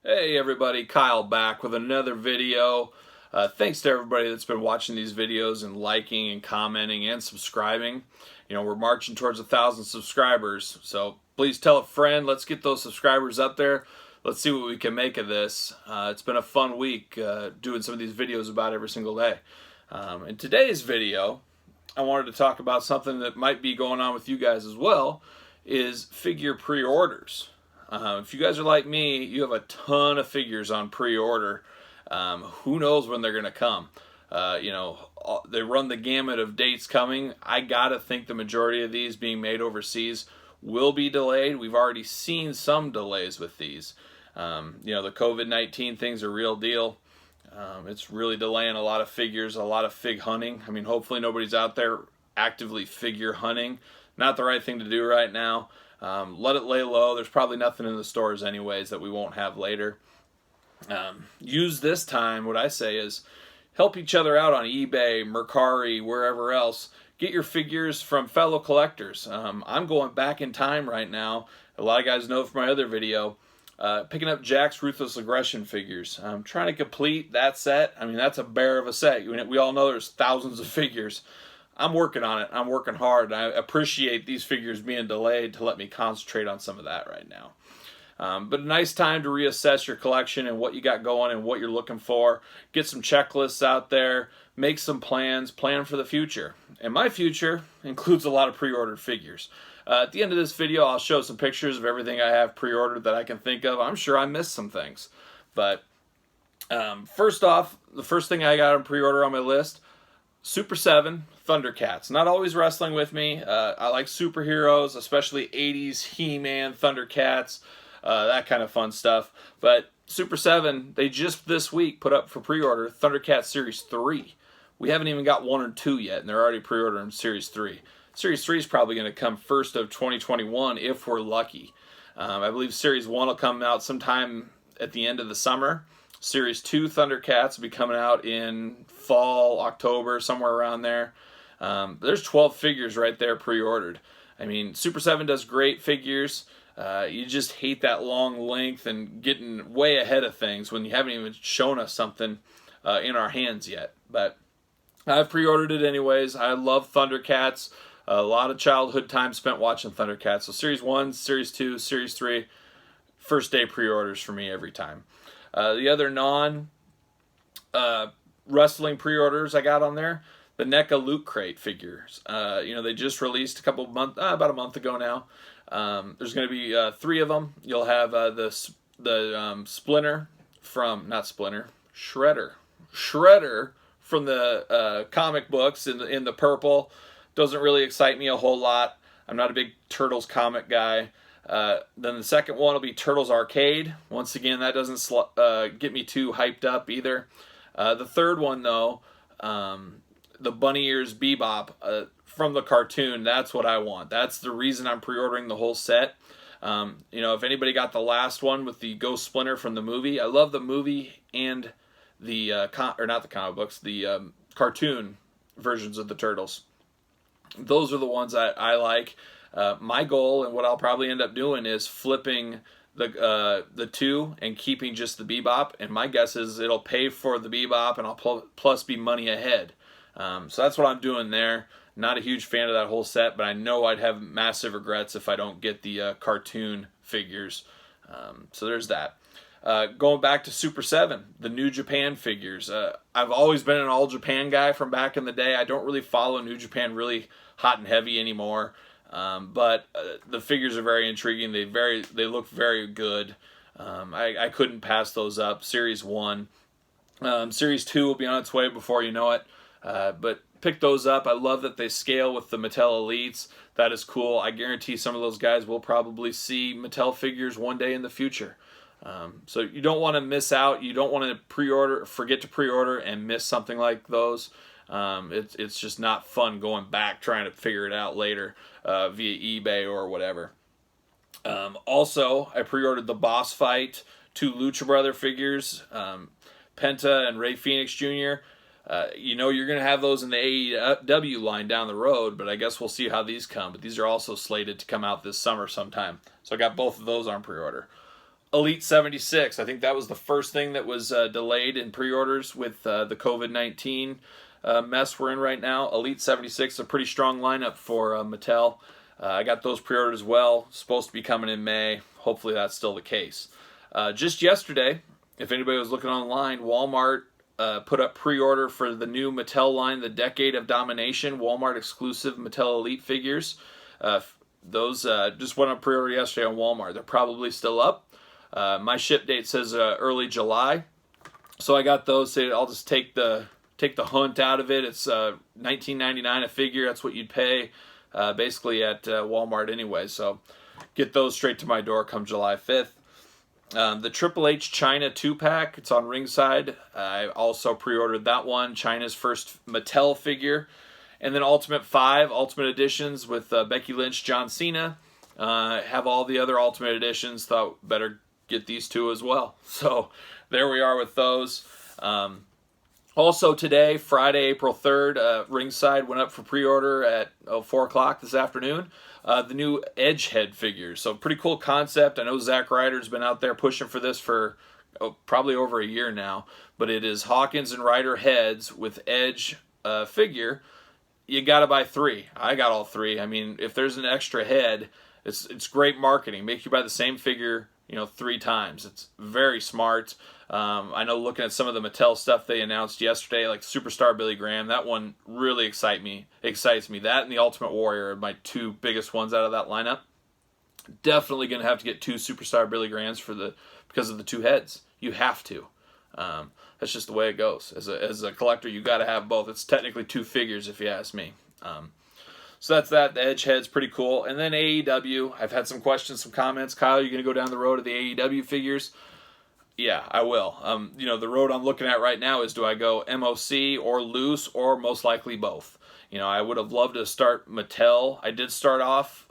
Hey everybody, Kyle back with another video. Thanks to everybody that's been watching these videos and liking and commenting and subscribing. You know, we're marching towards 1,000 subscribers, so please tell a friend. Let's get those subscribers up there. Let's see what we can make of this. It's been a fun week doing some of these videos about every single day. In today's video, I wanted to talk about something that might be going on with you guys as well, is figure pre-orders. If you guys are like me, you have a ton of figures on pre-order. Who knows when they're going to come? They run the gamut of dates coming. I gotta think the majority of these being made overseas will be delayed. We've already seen some delays with these. The COVID-19 thing's a real deal. It's really delaying a lot of figures, a lot of fig hunting. I mean, hopefully nobody's out there actively figure hunting. Not the right thing to do right now. Let it lay low. There's probably nothing in the stores anyways that we won't have later. Use this time, what I say is, help each other out on eBay, Mercari, wherever else. Get your figures from fellow collectors. I'm going back in time right now. A lot of guys know from my other video. Picking up Jack's Ruthless Aggression figures. I'm trying to complete that set. I mean, that's a bear of a set. We all know there's thousands of figures. I'm working on it. I'm working hard. I appreciate these figures being delayed to let me concentrate on some of that right now. But a nice time to reassess your collection and what you got going and what you're looking for. Get some checklists out there. Make some plans. Plan for the future. And my future includes a lot of pre-ordered figures. At the end of this video, I'll show some pictures of everything I have pre-ordered that I can think of. I'm sure I missed some things. But first off, the first thing I got on pre-order on my list, Super 7 Thundercats. Not always wrestling with me. I like superheroes, especially 80s He-Man, Thundercats, that kind of fun stuff. But Super 7, they just this week put up for pre-order Thundercats Series 3. We haven't even got 1 or 2 yet, and they're already pre-ordering Series 3. Series 3 is probably going to come first of 2021 if we're lucky. I believe Series 1 will come out sometime at the end of the summer. Series 2 Thundercats will be coming out in fall, October, somewhere around there. There's 12 figures right there pre-ordered. I mean, Super 7 does great figures. You just hate that long length and getting way ahead of things when you haven't even shown us something in our hands yet. But I've pre-ordered it anyways. I love Thundercats. A lot of childhood time spent watching Thundercats. So Series 1, Series 2, Series 3, first day pre-orders for me every time. The other non-wrestling pre-orders I got on there, the Neca Lootcrate figures. They just released about a month ago now. There's going to be 3 of them. You'll have the Splinter from, not Splinter, Shredder from the comic books in the purple. Doesn't really excite me a whole lot. I'm not a big Turtles comic guy. Then the second one will be Turtles Arcade. Once again, that doesn't get me too hyped up either. The third one, though, the Bunny Ears Bebop from the cartoon, that's what I want. That's the reason I'm pre-ordering the whole set. If anybody got the last one with the Ghost Splinter from the movie, I love the movie and the, not the comic books, the cartoon versions of the Turtles. Those are the ones I like. My goal and what I'll probably end up doing is flipping the 2 and keeping just the Bebop. And my guess is it'll pay for the Bebop and I'll plus be money ahead. So that's what I'm doing there. Not a huge fan of that whole set, but I know I'd have massive regrets if I don't get the cartoon figures. So there's that. Going back to Super 7, the New Japan figures. I've always been an All Japan guy from back in the day. I don't really follow New Japan really hot and heavy anymore. But the figures are very intriguing. They look very good. I couldn't pass those up. Series 1. Series 2 will be on its way before you know it. But pick those up. I love that they scale with the Mattel Elites. That is cool. I guarantee some of those guys will probably see Mattel figures one day in the future. So you don't want to miss out. You don't want to forget to pre-order and miss something like those. It's just not fun going back trying to figure it out later via eBay or whatever. Also, I pre-ordered the Boss Fight 2 Lucha Brother figures, Penta and Rey Fenix Jr. You're going to have those in the AEW line down the road, but I guess we'll see how these come. But these are also slated to come out this summer sometime. So I got both of those on pre-order. Elite 76. I think that was the first thing that was delayed in pre-orders with the COVID-19 mess we're in right now. Elite 76 is a pretty strong lineup for Mattel. I got those pre-ordered as well. Supposed to be coming in May. Hopefully that's still the case. Just yesterday, if anybody was looking online, Walmart put up pre-order for the new Mattel line, the Decade of Domination, Walmart exclusive Mattel Elite figures. Those just went on pre-order yesterday on Walmart. They're probably still up. My ship date says early July, so I got those. I'll just take the hunt out of it. It's $19.99 a figure. That's what you'd pay basically at Walmart anyway. So get those straight to my door come July 5th. The Triple H China 2-pack. It's on Ringside. I also pre-ordered that one. China's first Mattel figure. And then Ultimate 5 Ultimate Editions with Becky Lynch, John Cena. Have all the other Ultimate Editions. Thought better get these two as well. So there we are with those. Also today, Friday, April 3rd, Ringside went up for pre-order at 4 o'clock this afternoon. The new Edge head figures. So pretty cool concept. I know Zack Ryder's been out there pushing for this for probably over a year now. But it is Hawkins and Ryder heads with Edge figure. You got to buy 3. I got all 3. I mean, if there's an extra head, it's great marketing. Make you buy the same figure, 3 times. It's very smart. I know looking at some of the Mattel stuff they announced yesterday, like Superstar Billy Graham, that one really excites me. That and the Ultimate Warrior are my 2 biggest ones out of that lineup. Definitely going to have to get 2 Superstar Billy Grahams because of the 2 heads. You have to. That's just the way it goes. As a collector, you got to have both. It's technically 2 figures if you ask me. So that's that. The Edge head's pretty cool. And then AEW. I've had some questions, some comments. Kyle, you going to go down the road of the AEW figures? Yeah, I will. The road I'm looking at right now is, do I go MOC or loose, or most likely both? I would have loved to start Mattel. I did start off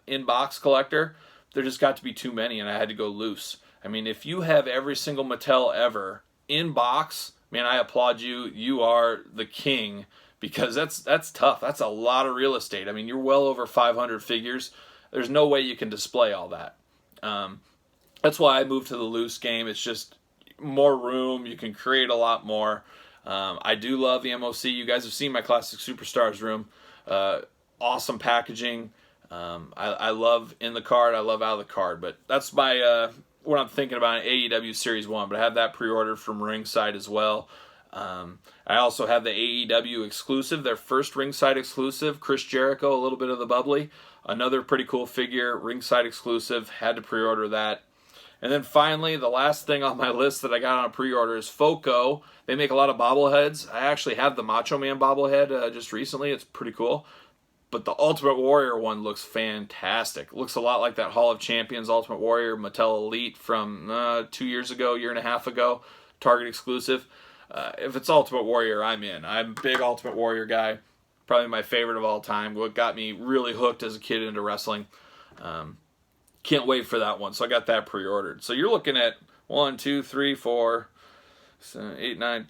in-box collector. There just got to be too many, and I had to go loose. I mean, if you have every single Mattel ever in box, man, I applaud you. You are the king, because that's tough. That's a lot of real estate. I mean, you're well over 500 figures. There's no way you can display all that. That's why I moved to the loose game. It's just more room. You can create a lot more. I do love the MOC. You guys have seen my Classic Superstars room. Awesome packaging. I love in the card. I love out of the card. But that's my what I'm thinking about in AEW Series 1. But I have that pre-ordered from Ringside as well. I also have the AEW exclusive, their first Ringside exclusive, Chris Jericho, a little bit of the bubbly. Another pretty cool figure, Ringside exclusive. Had to pre-order that. And then finally, the last thing on my list that I got on a pre-order is Foco. They make a lot of bobbleheads. I actually have the Macho Man bobblehead just recently. It's pretty cool. But the Ultimate Warrior one looks fantastic. Looks a lot like that Hall of Champions Ultimate Warrior Mattel Elite from 2 years ago, year and a half ago. Target exclusive. If it's Ultimate Warrior, I'm in. I'm a big Ultimate Warrior guy. Probably my favorite of all time. What got me really hooked as a kid into wrestling. Can't wait for that one. So I got that pre-ordered. So you're looking at 1, 2, 3, 4, 8, 9,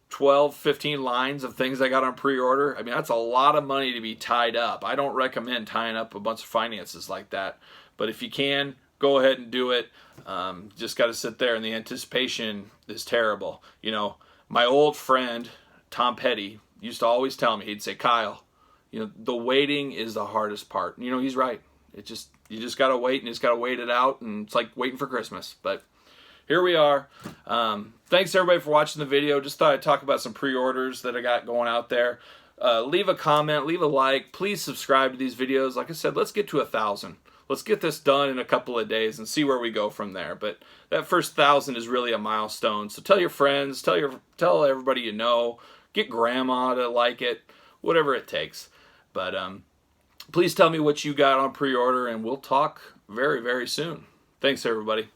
12, 15 lines of things I got on pre-order. I mean, that's a lot of money to be tied up. I don't recommend tying up a bunch of finances like that. But if you can, go ahead and do it. Just got to sit there, and the anticipation is terrible. My old friend, Tom Petty, used to always tell me, he'd say, Kyle, the waiting is the hardest part. He's right. You just got to wait, and you just got to wait it out, and it's like waiting for Christmas. But here we are. Thanks, everybody, for watching the video. Just thought I'd talk about some pre-orders that I got going out there. Leave a comment, leave a like. Please subscribe to these videos. Like I said, let's get to 1,000. Let's get this done in a couple of days and see where we go from there. But that first 1,000 is really a milestone. So tell your friends, tell everybody you know. Get grandma to like it, whatever it takes. But please tell me what you got on pre-order, and we'll talk very, very soon. Thanks, everybody.